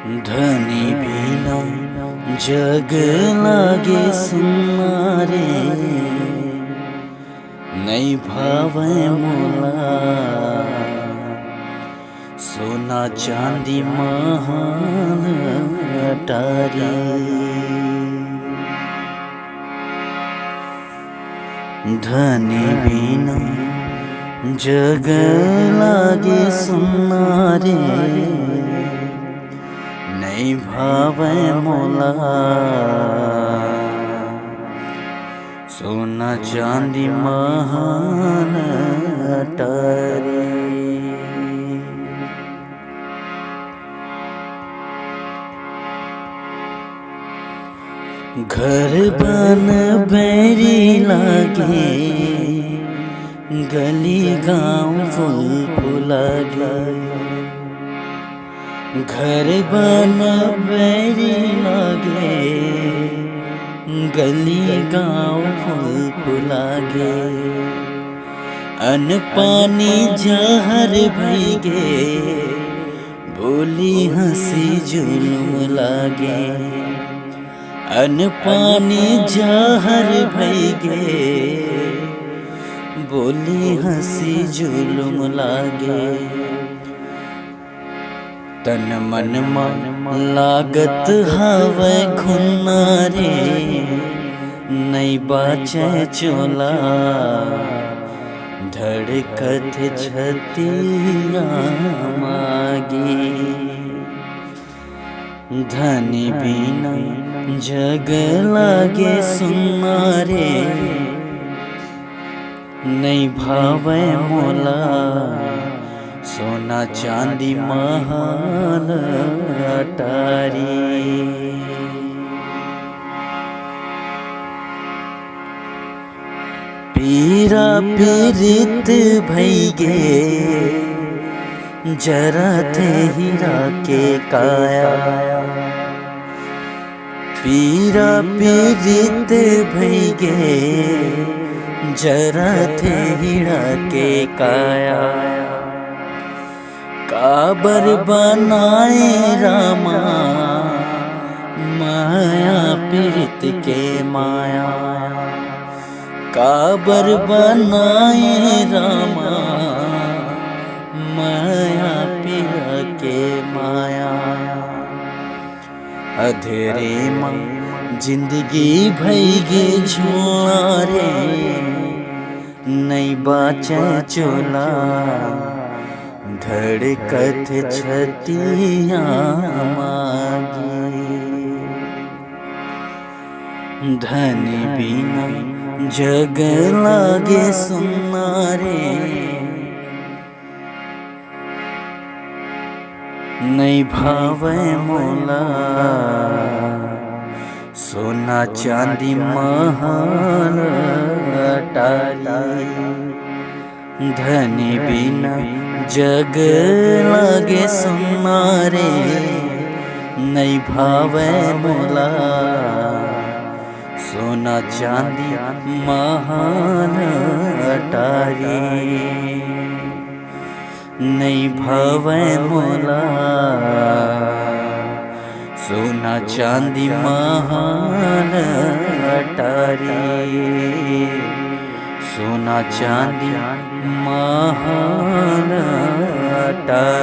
धनी बिना जग लागे सुनारे, नहीं भावे मोला सोना चांदी महान अटारी। धनी बिना जग लागे सुनारे, नहीं भावे मोला सोना चांदी महान अटारी। घर बन बैरी लागे, गली गाँव फूल फुलागे। घर बन बैरी लागे, गली गाँव फूल फुलागे। अन्न पानी जहर भईगे, बोली हंसी जुल्म लागे। अन्न पानी जहर भईगे, बोली हंसी जुल्म लागे। तन मन लागत हवे खुनारे, नहीं बाचे चोला धड़कत छतिया मागी। धनी बिना जग लागे सुनारे, नहीं भावे मोला सोना चांदी महान अटारी। पीरा पीरित भईगे, जरा थे हीरा के काया। पीरा पीरित भईगे, जरा थे हीरा के काया। काबर बनाए रामा, माया पीरित के माया। काबर बनाए रामा, माया पिया के माया। अधेरे माँ जिंदगी भईगे झुआरे, नहीं बाचे चोला धड़कत छतिया मागी। धनी बिना जग लागे सुनारे, नहीं भावे मोला सोना चांदी महान अटारी। धनी बिना जग लागे सुनारे, नहीं भावे मोला सोना चांदी महान अटारी। नहीं भावे मोला सोना चांदी महान अटारी। सोना चांदी महान अटारी।